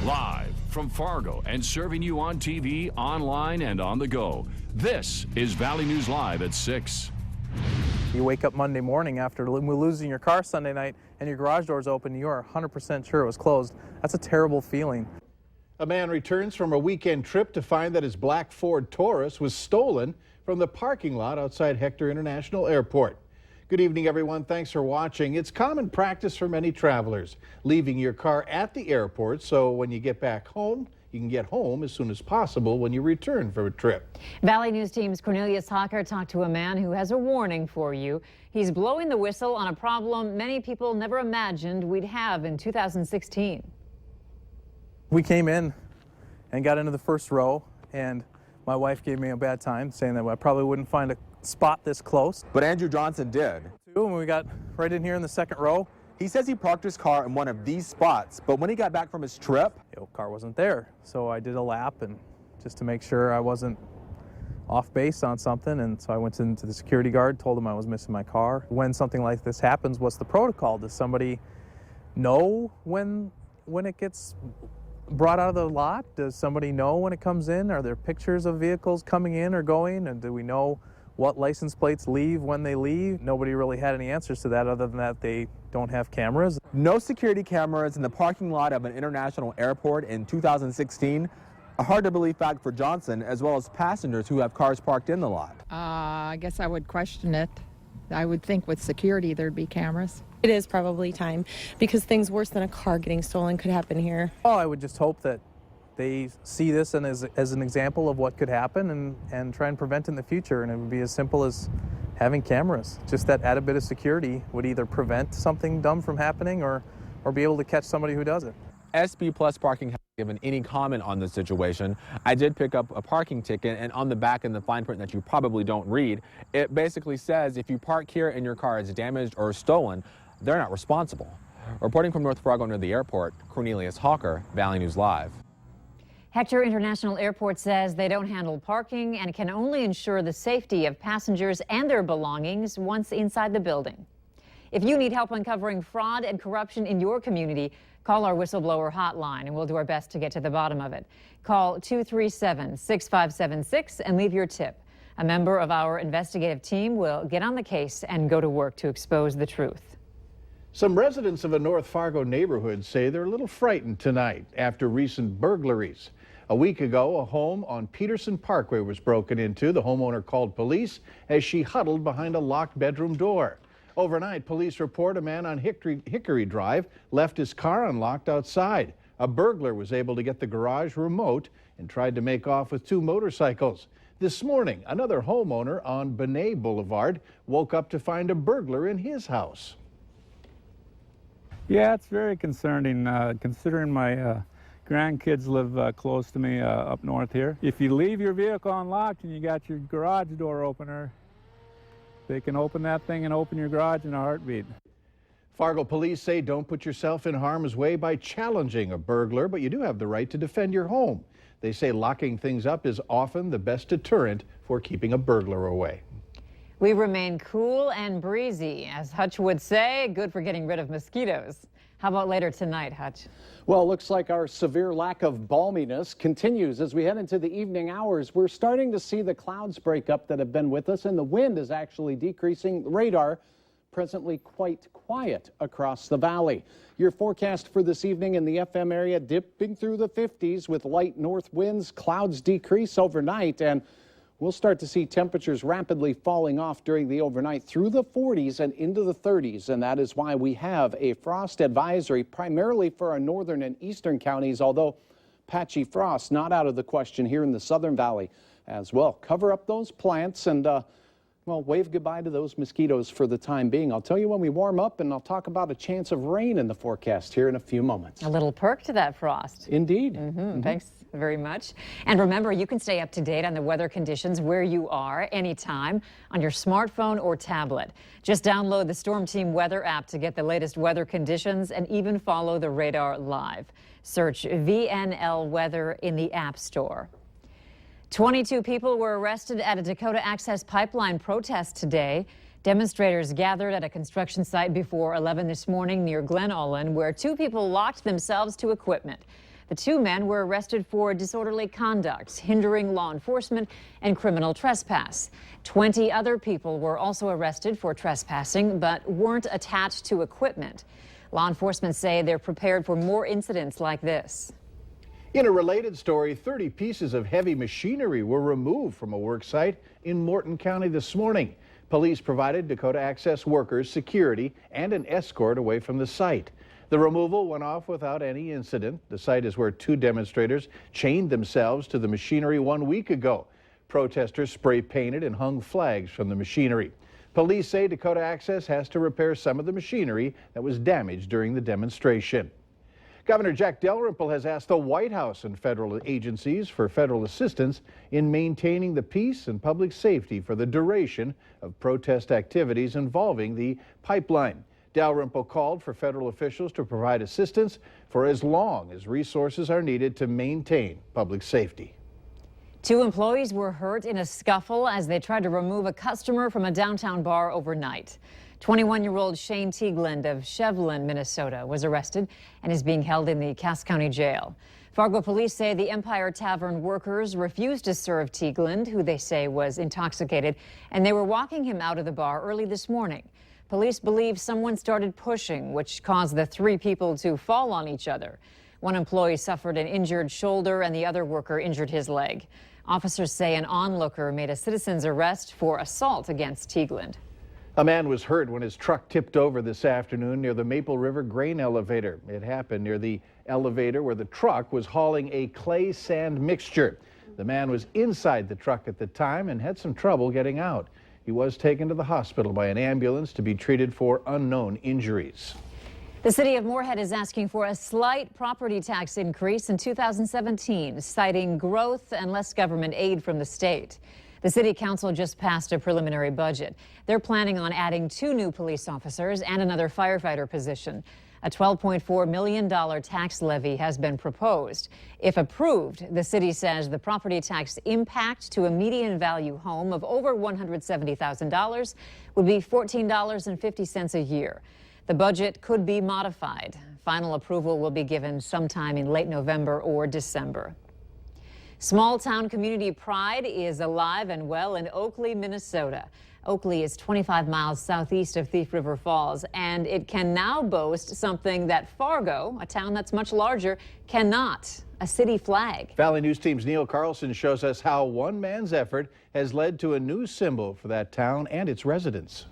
Live from Fargo and serving you on TV, online, and on the go. This is Valley News Live at 6. You wake up Monday morning after losing your car Sunday night and your garage door's open, you are 100% sure it was closed. That's a terrible feeling. A man returns from a weekend trip to find that his black Ford Taurus was stolen from the parking lot outside Hector International Airport. Good evening, everyone. Thanks for watching. It's common practice for many travelers, leaving your car at the airport so when you get back home, you can get home as soon as possible when you return from a trip. Valley News Team's Cornelius Hawker talked to a man who has a warning for you. He's blowing the whistle on a problem many people never imagined we'd have in 2016. We came in and got into the first row, and my wife gave me a bad time, saying that I probably wouldn't find a spot this close. But Andrew Johnson did. When we got right in here in the second row, he says he parked his car in one of these spots, but when he got back from his trip, the car wasn't there. So I did a lap and just to make sure I wasn't off base on something, and so I went into the security guard, told him I was missing my car. When something like this happens, what's the protocol? Does somebody know when it gets brought out of the lot? Does somebody know when it comes in? Are there pictures of vehicles coming in or going? And do we know what license plates leave when they leave? Nobody really had any answers to that other than that they don't have cameras. No security cameras in the parking lot of an international airport in 2016. A hard-to-believe fact for Johnson, as well as passengers who have cars parked in the lot. I guess I would question it. I would think with security there'd be cameras. It is probably time, because things worse than a car getting stolen could happen here. Oh, I would just hope that they see this and as an example of what could happen and try and prevent in the future. And it would be as simple as having cameras. Just that added bit of security would either prevent something dumb from happening or be able to catch somebody who does it. SB Plus Parking hasn't given any comment on the situation. I did pick up a parking ticket, and on the back in the fine print that you probably don't read, it basically says if you park here and your car is damaged or stolen, they're not responsible. Reporting from North Fargo near the airport, Cornelius Hawker, Valley News Live. Hector International Airport says they don't handle parking and can only ensure the safety of passengers and their belongings once inside the building. If you need help uncovering fraud and corruption in your community, call our whistleblower hotline and we'll do our best to get to the bottom of it. Call 237-6576 and leave your tip. A member of our investigative team will get on the case and go to work to expose the truth. Some residents of a North Fargo neighborhood say they're a little frightened tonight after recent burglaries. A week ago, a home on Peterson Parkway was broken into. The homeowner called police as she huddled behind a locked bedroom door. Overnight, police report a man on Hickory Drive left his car unlocked outside. A burglar was able to get the garage remote and tried to make off with 2 motorcycles. This morning, another homeowner on Benet Boulevard woke up to find a burglar in his house. Yeah, it's very concerning, considering my grandkids live close to me up north here. If you leave your vehicle unlocked and you got your garage door opener, they can open that thing and open your garage in a heartbeat. Fargo police say don't put yourself in harm's way by challenging a burglar, but you do have the right to defend your home. They say locking things up is often the best deterrent for keeping a burglar away. We remain cool and breezy. As Hutch would say, good for getting rid of mosquitoes. How about later tonight, Hutch? Well, it looks like our severe lack of balminess continues as we head into the evening hours. We're starting to see the clouds break up that have been with us, and the wind is actually decreasing. The radar presently quite quiet across the valley. Your forecast for this evening in the FM area dipping through the 50s with light north winds. Clouds decrease overnight, and we'll start to see temperatures rapidly falling off during the overnight through the 40s and into the 30s. And that is why we have a frost advisory primarily for our northern and eastern counties, although patchy frost not out of the question here in the Southern Valley as well. Cover up those plants and well, wave goodbye to those mosquitoes for the time being. I'll tell you when we warm up, and I'll talk about a chance of rain in the forecast here in a few moments. A little perk to that frost. Indeed. Thanks very much. And remember, you can stay up to date on the weather conditions where you are anytime on your smartphone or tablet. Just download the Storm Team Weather app to get the latest weather conditions and even follow the radar live. Search VNL Weather in the App Store. 22 people were arrested at a Dakota Access Pipeline protest today. Demonstrators gathered at a construction site before 11 this morning near Glen Ullin, where 2 people locked themselves to equipment. The two men were arrested for disorderly conduct, hindering law enforcement, and criminal trespass. 20 other people were also arrested for trespassing, but weren't attached to equipment. Law enforcement say they're prepared for more incidents like this. In a related story, 30 pieces of heavy machinery were removed from a work site in Morton County this morning. Police provided Dakota Access workers security and an escort away from the site. The removal went off without any incident. The site is where two demonstrators chained themselves to the machinery 1 week ago. Protesters spray painted and hung flags from the machinery. Police say Dakota Access has to repair some of the machinery that was damaged during the demonstration. Governor Jack Dalrymple has asked the White House and federal agencies for federal assistance in maintaining the peace and public safety for the duration of protest activities involving the pipeline. Dalrymple called for federal officials to provide assistance for as long as resources are needed to maintain public safety. Two employees were hurt in a scuffle as they tried to remove a customer from a downtown bar overnight. 21-year-old Shane Teagland of Shevlin, Minnesota, was arrested and is being held in the Cass County Jail. Fargo police say the Empire Tavern workers refused to serve Teagland, who they say was intoxicated, and they were walking him out of the bar early this morning. Police believe someone started pushing, which caused the three people to fall on each other. One employee suffered an injured shoulder and the other worker injured his leg. Officers say an onlooker made a citizen's arrest for assault against Teagland. A man was hurt when his truck tipped over this afternoon near the Maple River grain elevator. It happened near the elevator where the truck was hauling a clay sand mixture. The man was inside the truck at the time and had some trouble getting out. He was taken to the hospital by an ambulance to be treated for unknown injuries. The city of Moorhead is asking for a slight property tax increase in 2017, citing growth and less government aid from the state. The city council just passed a preliminary budget. They're planning on adding 2 new police officers and another firefighter position. A $12.4 million tax levy has been proposed. If approved, the city says the property tax impact to a median value home of over $170,000 would be $14.50 a year. The budget could be modified. Final approval will be given sometime in late November or December. Small town community pride is alive and well in Oakley, Minnesota. Oakley is 25 miles southeast of Thief River Falls, and it can now boast something that Fargo, a town that's much larger, cannot: a city flag. Valley News Team's Neil Carlson shows us how one man's effort has led to a new symbol for that town and its residents.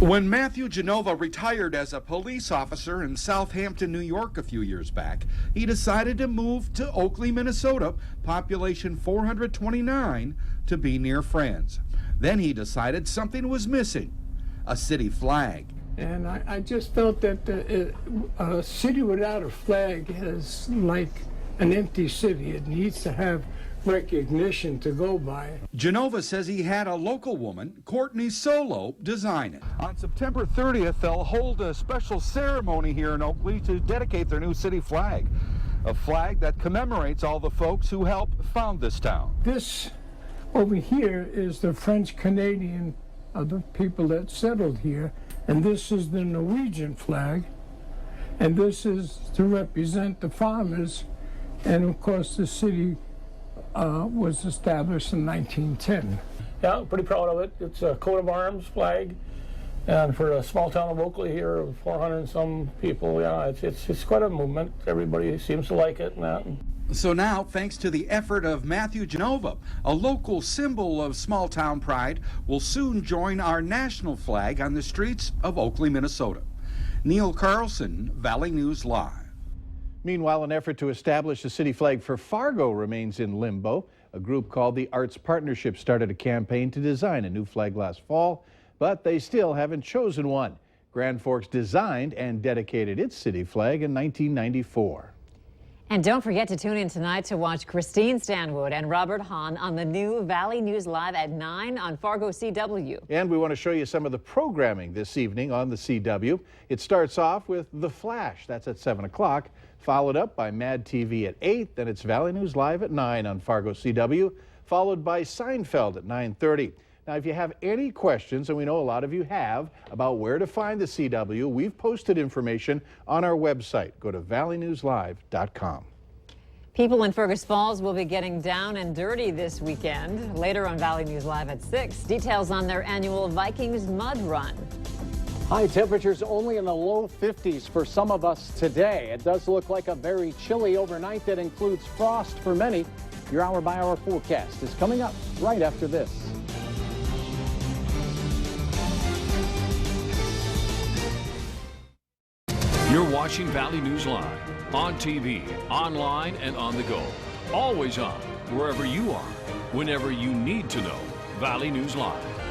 When Matthew Genova retired as a police officer in Southampton, New York a few years back, he decided to move to Oakley, Minnesota, population 429, to be near friends. Then he decided something was missing: a city flag. And I just felt that a city without a flag is like an empty city. It needs to have recognition to go by. Genova says he had a local woman, Courtney Solo, design it. On September 30th, they'll hold a special ceremony here in Oakley to dedicate their new city flag, a flag that commemorates all the folks who helped found this town. This over here is the French-Canadian of the people that settled here, and this is the Norwegian flag, and this is to represent the farmers, and of course the city was established in 1910. Yeah, I'm pretty proud of it. It's a coat of arms flag, and for a small town of Oakley here of 400 and some people, yeah, it's quite a movement. Everybody seems to like it and that. So now, thanks to the effort of Matthew Genova, a local symbol of small town pride will soon join our national flag on the streets of Oakley, Minnesota. Neil Carlson, Valley News Live. Meanwhile, an effort to establish a city flag for Fargo remains in limbo. A group called the Arts Partnership started a campaign to design a new flag last fall, but they still haven't chosen one. Grand Forks designed and dedicated its city flag in 1994. And don't forget to tune in tonight to watch Christine Stanwood and Robert Hahn on the new Valley News Live at 9 on Fargo CW. And we want to show you some of the programming this evening on the CW. It starts off with The Flash. That's at 7 o'clock. Followed up by Mad TV at 8. Then it's Valley News Live at 9 on Fargo CW. Followed by Seinfeld at 9:30. Now, if you have any questions, and we know a lot of you have, about where to find the CW, we've posted information on our website. Go to valleynewslive.com. People in Fergus Falls will be getting down and dirty this weekend. Later on Valley News Live at 6, details on their annual Vikings Mud Run. High temperatures only in the low 50s for some of us today. It does look like a very chilly overnight that includes frost for many. Your hour-by-hour forecast is coming up right after this. You're watching Valley News Live on TV, online, and on the go. Always on, wherever you are, whenever you need to know. Valley News Live.